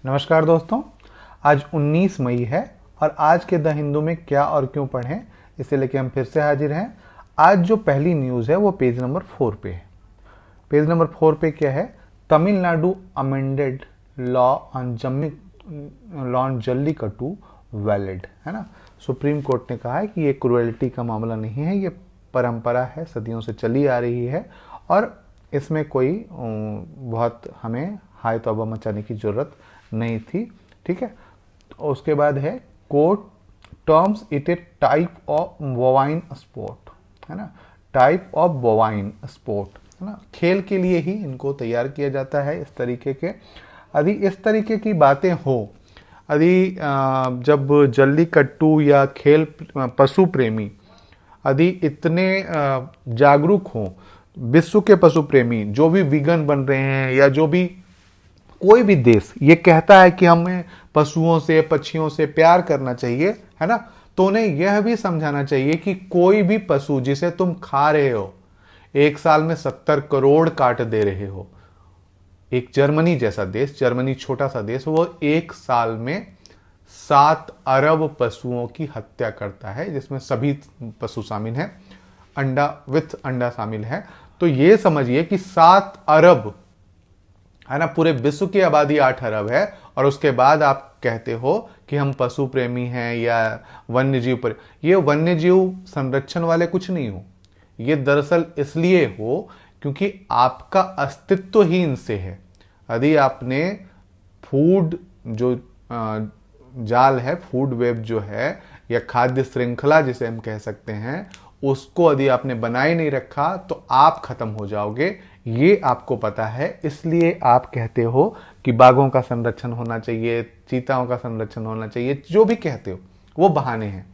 नमस्कार दोस्तों, आज 19 मई है और आज के द हिंदू में क्या और क्यों पढ़ें इसे लेके हम फिर से हाजिर हैं। आज जो पहली न्यूज़ है वो पेज नंबर 4 पे है। पेज नंबर 4 पे क्या है? Tamil Nadu amended law on jallikattu valid, है ना। सुप्रीम कोर्ट ने कहा है कि ये क्रुएल्टी का मामला नहीं है, ये परंपरा है, सदियों से चली आ रही है और इसमें कोई बहुत हमें हाय तौबा मचाने की जरूरत नहीं थी। ठीक है। तो उसके बाद है court terms it A type of bovine sport, है ना। टाइप ऑफ बोवाइन स्पोर्ट, है ना। खेल के लिए ही इनको तैयार किया जाता है इस तरीके के। यदि इस तरीके की बातें हो, यदि जब जल्लीकट्टू या खेल पशु प्रेमी यदि इतने जागरूक हों, विश्व के पशु प्रेमी जो भी विगन बन रहे हैं या जो भी कोई भी देश ये कहता है कि हमें पशुओं से पक्षियों से प्यार करना चाहिए, है ना, तो उन्हें यह भी समझाना चाहिए कि कोई भी पशु जिसे तुम खा रहे हो, एक साल में 70 करोड़ काट दे रहे हो। एक जर्मनी जैसा देश, जर्मनी छोटा सा देश, वो एक साल में 7 अरब पशुओं की हत्या करता है, जिसमें सभी पशु शामिल हैं, अंडा विथ अंडा शामिल है। तो ये समझिए कि 7 अरब, है ना, पूरे विश्व की आबादी 8 अरब है और उसके बाद आप कहते हो कि हम पशु प्रेमी हैं या वन्य जीव पर। ये वन्य जीव संरक्षण वाले कुछ नहीं हो, ये दरअसल इसलिए हो क्योंकि आपका अस्तित्व ही इनसे है। यदि आपने फूड जो जाल है, फूड वेब जो है या खाद्य श्रृंखला जिसे हम कह सकते हैं, उसको यदि आपने बनाए नहीं रखा तो आप खत्म हो जाओगे। ये आपको पता है, इसलिए आप कहते हो कि बाघों का संरक्षण होना चाहिए, चीताओं का संरक्षण होना चाहिए। जो भी कहते हो वो बहाने हैं,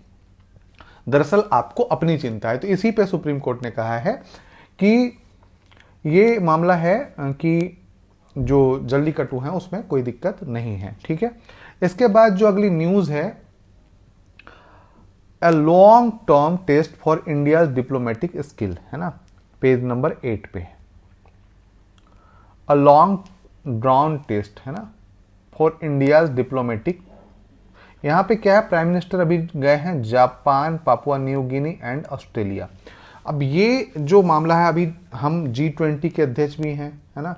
दरअसल आपको अपनी चिंता है। तो इसी पे सुप्रीम कोर्ट ने कहा है कि ये मामला है कि जो जल्लीकट्टू है उसमें कोई दिक्कत नहीं है। ठीक है। इसके बाद जो अगली न्यूज है, a long term test for India diplomatic skill, है ना, पेज नंबर 8 पे। अ लॉन्ग ड्राउन टेस्ट, है ना, फॉर इंडिया डिप्लोमेटिक। यहां पे क्या है, प्राइम मिनिस्टर अभी गए हैं Japan, Papua New Guinea and Australia. अब ये जो मामला है, अभी हम G20 के अध्यक्ष भी हैं, है ना,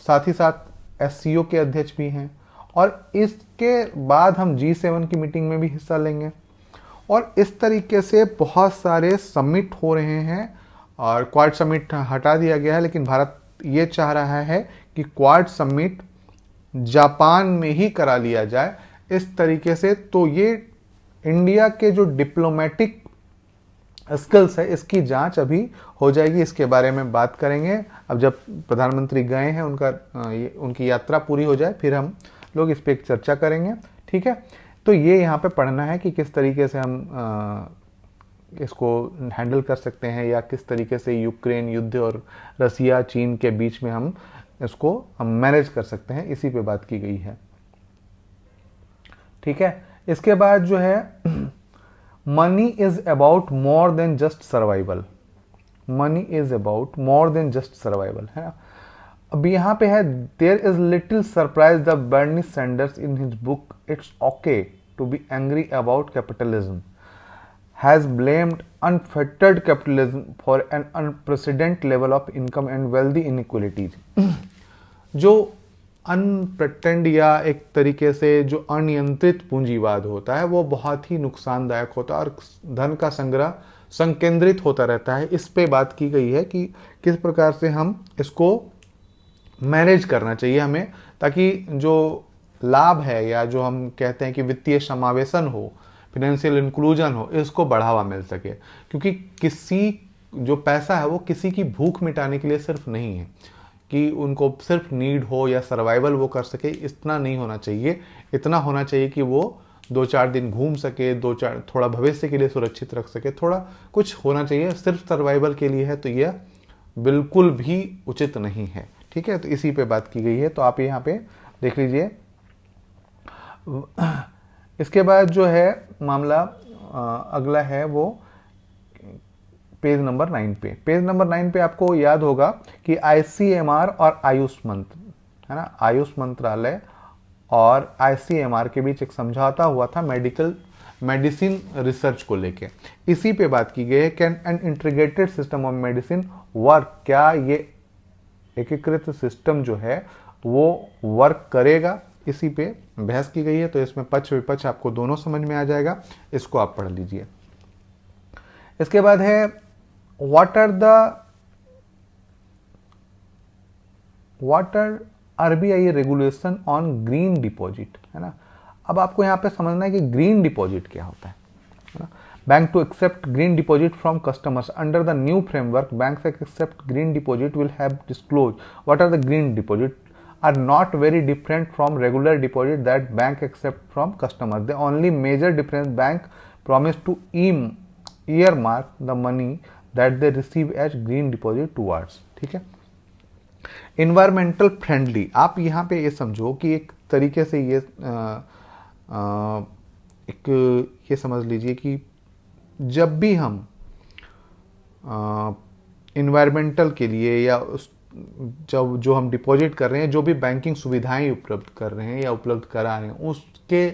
साथ ही साथ SCO के अध्यक्ष भी हैं और इसके बाद हम G7 की मीटिंग में भी हिस्सा लेंगे और इस तरीके से बहुत सारे समिट हो रहे हैं। और क्वाड समिट हटा दिया गया है, लेकिन भारत ये चाह रहा है कि क्वाड समिट जापान में ही करा लिया जाए इस तरीके से। तो ये इंडिया के जो डिप्लोमेटिक स्किल्स है इसकी जांच अभी हो जाएगी, इसके बारे में बात करेंगे। अब जब प्रधानमंत्री गए हैं, उनकी यात्रा पूरी हो जाए फिर हम लोग इस पर एक चर्चा करेंगे। ठीक है। तो ये यहाँ पे पढ़ना है कि किस तरीके से हम इसको हैंडल कर सकते हैं या किस तरीके से यूक्रेन युद्ध और रसिया चीन के बीच में हम इसको मैनेज कर सकते हैं, इसी पे बात की गई है। ठीक है। इसके बाद जो है, money is about more than just survival. Money is about more than just survival, है ना। अब यहाँ पे है, there is little surprise the Bernie Sanders in his book it's okay to be angry about capitalism has blamed unfettered capitalism for an unprecedented level of income and wealthy inequalities। जो अनप्रटेंड या एक तरीके से जो अनियंत्रित पूंजीवाद होता है वो बहुत ही नुकसानदायक होता है और धन का संग्रह संकेंद्रित होता रहता है। इस पे बात की गई है कि किस प्रकार से हम इसको मैनेज करना चाहिए हमें, ताकि जो लाभ है या जो हम कहते हैं कि वित्तीय समावेशन हो, फाइनेंशियल इंक्लूजन हो, इसको बढ़ावा मिल सके। क्योंकि किसी जो पैसा है वो किसी की भूख मिटाने के लिए सिर्फ नहीं है कि उनको सिर्फ नीड हो या सर्वाइवल वो कर सके, इतना नहीं होना चाहिए। इतना होना चाहिए कि वो 2-4 दिन घूम सके, थोड़ा भविष्य के लिए सुरक्षित रख सके, थोड़ा कुछ होना चाहिए। सिर्फ सर्वाइवल के लिए है तो यह बिल्कुल भी उचित नहीं है। ठीक है। तो इसी पे बात की गई है, तो आप यहाँ पे देख लीजिए। इसके बाद जो है मामला अगला है वो पेज नंबर 9 पे। पेज नंबर 9 पे आपको याद होगा कि ICMR और आयुष मंत्र, है ना, आयुष मंत्रालय और ICMR के बीच एक समझौता हुआ था मेडिसिन रिसर्च को लेके। इसी पे बात की गई है, can an integrated system of medicine work, क्या ये एकीकृत सिस्टम जो है वो वर्क करेगा, इसी पे बहस की गई है। तो इसमें पक्ष विपक्ष आपको दोनों समझ में आ जाएगा, इसको आप पढ़ लीजिए। इसके बाद है what are RBI regulation on green deposit, है ना। अब आपको यहाँ पे समझना है कि ग्रीन डिपॉजिट क्या होता है ना। Bank to accept green deposit from customers under the new framework, bank accept green deposit will have disclose what are the green deposit are not very different from regular deposit that bank accept from customers. The only major difference, bank promise to earmark the money that they receive as green deposit towards, ठीक है। Environmental friendly, आप यहाँ पे ये समझो कि एक तरीके से ये ये समझ लीजिए कि जब भी हम इन्वायरमेंटल के लिए या जब जो हम डिपॉजिट कर रहे हैं, जो भी बैंकिंग सुविधाएं उपलब्ध कर रहे हैं या उपलब्ध करा रहे हैं, उसके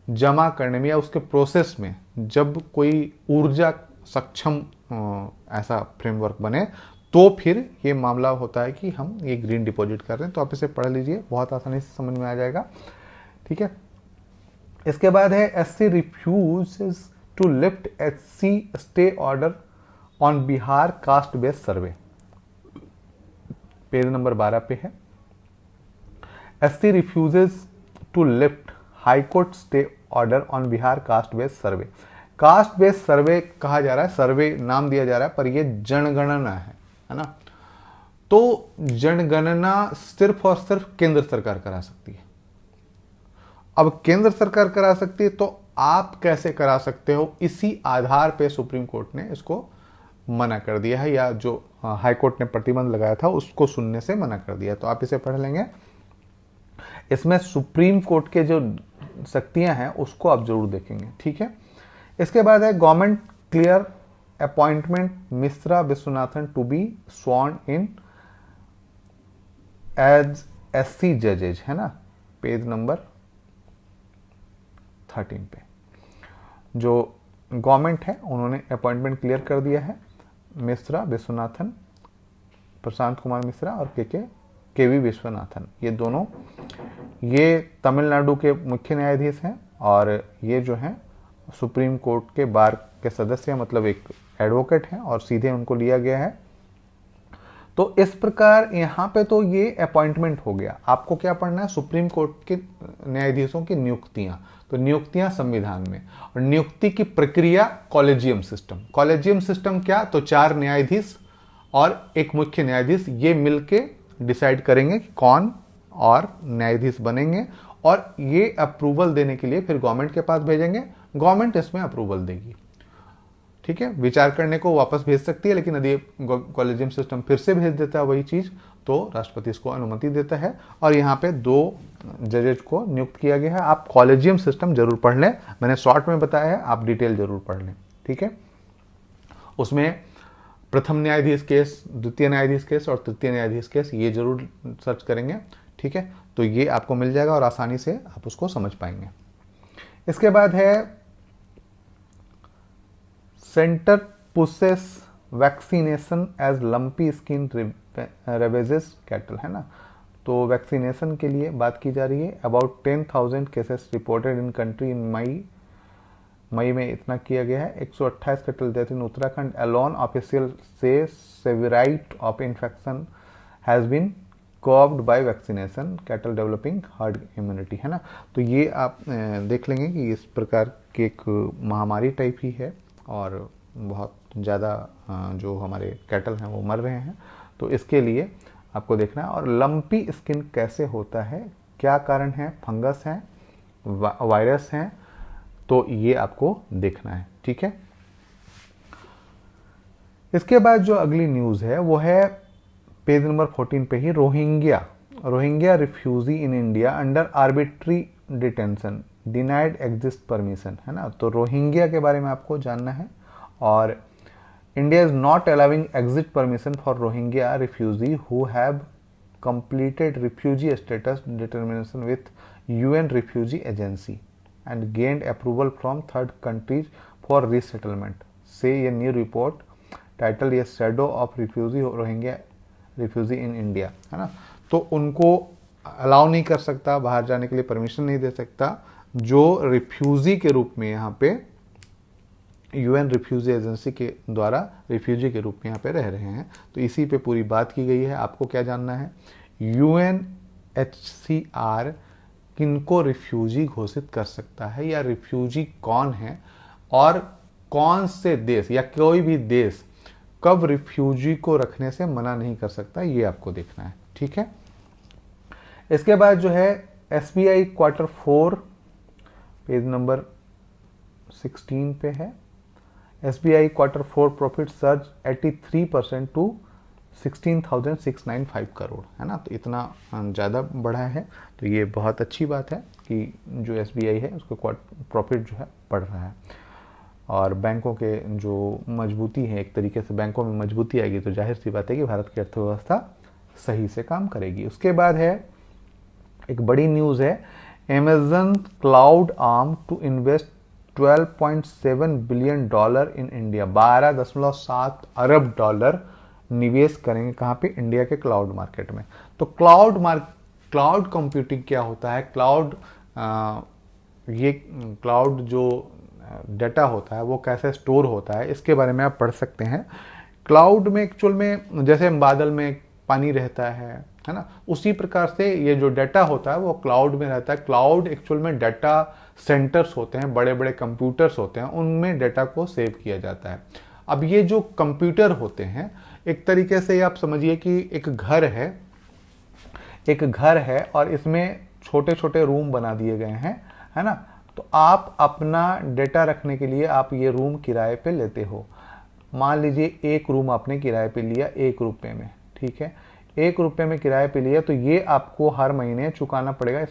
जमा करने में या उसके प्रोसेस में जब कोई ऊर्जा सक्षम ऐसा फ्रेमवर्क बने, तो फिर ये मामला होता है कि हम ये ग्रीन डिपॉजिट कर रहे हैं। तो आप इसे पढ़ लीजिए, बहुत आसानी से समझ में आ जाएगा, ठीक है। इसके बाद है SC refuses to lift SC stay order on Bihar caste based survey, page number 12 पे है। SC refuses to lift high court stay order on Bihar caste based survey. Caste based survey कहा जा रहा है, सर्वे नाम दिया जा रहा है, पर यह जनगणना है ना। तो जनगणना सिर्फ और सिर्फ केंद्र सरकार करा सकती है। अब केंद्र सरकार करा सकती है, तो आप कैसे करा सकते हो, इसी आधार पे सुप्रीम कोर्ट ने इसको मना कर दिया है, या जो हाई कोर्ट ने प्रतिबंध लगाया था उसको सुनने से मना कर दिया। तो आप इसे पढ़ लेंगे। इसमें सुप्रीम कोर्ट के जो शक्तियां हैं उसको आप जरूर देखेंगे, ठीक है। इसके बाद है government clear appointment Mishra Viswanathan to be sworn in as SC जजेज, है ना, पेज नंबर 13 पे। जो गवर्नमेंट है उन्होंने अपॉइंटमेंट क्लियर कर दिया है, मिश्रा विश्वनाथन, प्रशांत कुमार मिश्रा और KV विश्वनाथन, ये दोनों ये तमिलनाडु के मुख्य न्यायाधीश हैं और ये जो हैं सुप्रीम कोर्ट के बार के सदस्य, मतलब एक एडवोकेट हैं और सीधे उनको लिया गया है। तो इस प्रकार यहाँ पे तो ये अपॉइंटमेंट हो गया। आपको क्या पढ़ना है, सुप्रीम कोर्ट के न्यायाधीशों की नियुक्तियां। तो नियुक्तियां संविधान में, और नियुक्ति की प्रक्रिया कॉलेजियम सिस्टम। कॉलेजियम सिस्टम क्या, तो 4 न्यायाधीश और एक मुख्य न्यायाधीश, ये मिलके डिसाइड करेंगे कि कौन और न्यायाधीश बनेंगे, और ये अप्रूवल देने के लिए फिर गवर्नमेंट के पास भेजेंगे, गवर्नमेंट इसमें अप्रूवल देगी, ठीक है। विचार करने को वापस भेज सकती है, लेकिन यदि कॉलेजियम सिस्टम फिर से भेज देता है वही चीज, तो राष्ट्रपति इसको अनुमति देता है। और यहाँ पे 2 जजेज को नियुक्त किया गया है। आप कॉलेजियम सिस्टम जरूर पढ़ लें, मैंने शॉर्ट में बताया है, आप डिटेल जरूर पढ़ लें, ठीक है। उसमें प्रथम न्यायाधीश केस, द्वितीय न्यायाधीश केस और तृतीय न्यायाधीश केस, ये जरूर सर्च करेंगे, ठीक है। तो ये आपको मिल जाएगा और आसानी से आप उसको समझ पाएंगे। इसके बाद है centre pushes vaccination as lumpy skin ravages cattle, है ना। तो वैक्सीनेशन के लिए बात की जा रही है। About 10,000 cases reported in country in May में इतना किया गया है। 128 cattle death in Uttarakhand alone. Official से severity of infection has been curbed by vaccination, cattle developing herd immunity, है ना। तो ये आप देख लेंगे कि इस प्रकार की एक महामारी टाइप ही है और बहुत ज़्यादा जो हमारे कैटल हैं वो मर रहे हैं। तो इसके लिए आपको देखना है। और लंपी स्किन कैसे होता है, क्या कारण है, फंगस है, वायरस है, तो ये आपको देखना है, ठीक है। इसके बाद जो अगली न्यूज़ है वो है पेज नंबर 14 पे ही। Rohingya refugee in India under arbitrary detention denied exit permission, है ना। तो रोहिंग्या के बारे में आपको जानना है। और India is not allowing exit permission for Rohingya refugee who have completed refugee status determination with UN Refugee Agency and gained approval from third countries for resettlement, say a new report titled A Shadow of Refugee Rohingya Refugee in India, है ना। तो उनको allow नहीं कर सकता, बाहर जाने के लिए परमिशन नहीं दे सकता जो रिफ्यूजी के रूप में यहाँ पे UN रिफ्यूजी एजेंसी के द्वारा रिफ्यूजी के रूप में यहाँ पे रह रहे हैं। तो इसी पे पूरी बात की गई है। आपको क्या जानना है, UNHCR किनको रिफ्यूजी घोषित कर सकता है या रिफ्यूजी कौन है और कौन से देश या कोई भी देश कब रिफ्यूजी को रखने से मना नहीं कर सकता, ये आपको देखना है, ठीक है। इसके बाद जो है SBI Q4 पेज नंबर 16 पे है। SBI Q4 profit surge 83% to 16,695 crore, है ना। तो इतना ज़्यादा बढ़ा है, तो ये बहुत अच्छी बात है कि जो SBI है उसको प्रॉफिट जो है बढ़ रहा है। और बैंकों के जो मजबूती है, एक तरीके से बैंकों में मजबूती आएगी तो जाहिर सी बात है कि भारत की अर्थव्यवस्था सही से काम करेगी। उसके बाद है एक बड़ी न्यूज़ है, Amazon cloud arm to invest $12.7 billion in India. 12.7 अरब डॉलर निवेश करेंगे कहाँ पे, इंडिया के क्लाउड मार्केट में। तो क्लाउड कंप्यूटिंग क्या होता है, ये क्लाउड जो डाटा होता है वो कैसे स्टोर होता है, इसके बारे में आप पढ़ सकते हैं। क्लाउड में एक्चुअल में जैसे बादल में पानी रहता है ना, उसी प्रकार से ये जो डाटा होता है वो क्लाउड में रहता है। क्लाउड एक्चुअल में डाटा सेंटर्स होते हैं, बड़े बड़े कंप्यूटर्स होते हैं, उनमें डाटा को सेव किया जाता है। अब ये जो कंप्यूटर होते हैं, एक तरीके से आप समझिए कि एक घर है और इसमें छोटे छोटे रूम बना दिए गए हैं, है ना। तो आप अपना डेटा रखने के लिए आप ये रूम किराए पे लेते हो। मान लीजिए एक रूम आपने किराए पे लिया 1 रुपये में, ठीक है, 1 रुपये में किराए पे लिया, तो ये आपको हर महीने चुकाना पड़ेगा,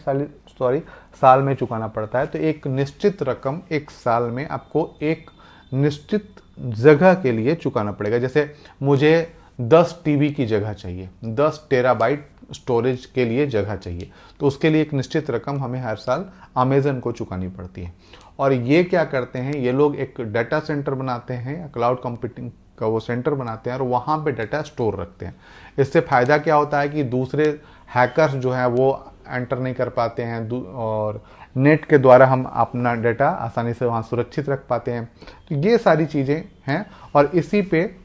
साल में चुकाना पड़ता है। तो एक निश्चित रकम एक साल में आपको एक निश्चित जगह के लिए चुकाना पड़ेगा। जैसे मुझे 10 टीबी की जगह चाहिए, 10 टेराबाइट स्टोरेज के लिए जगह चाहिए, तो उसके लिए एक निश्चित रकम हमें हर साल अमेजन को चुकानी पड़ती है। और ये क्या करते हैं, ये लोग एक डाटा सेंटर बनाते हैं, क्लाउड कंप्यूटिंग का वो सेंटर बनाते हैं और वहाँ पे डाटा स्टोर रखते हैं। इससे फ़ायदा क्या होता है कि दूसरे हैकर्स जो हैं वो एंटर नहीं कर पाते हैं और नेट के द्वारा हम अपना डाटा आसानी से वहाँ सुरक्षित रख पाते हैं। तो ये सारी चीज़ें हैं और इसी पे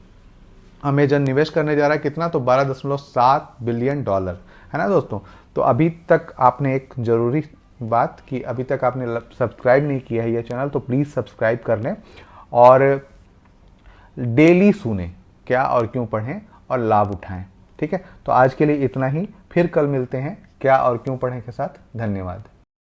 अमेजन निवेश करने जा रहा है। कितना, तो $12.7 बिलियन, है ना दोस्तों। तो अभी तक आपने एक ज़रूरी बात कि अभी तक आपने सब्सक्राइब नहीं किया है ये चैनल, तो प्लीज़ सब्सक्राइब कर लें और डेली सुने, क्या और क्यों पढ़ें और लाभ उठाएं, ठीक है। तो आज के लिए इतना ही, फिर कल मिलते हैं क्या और क्यों पढ़ें के साथ। धन्यवाद।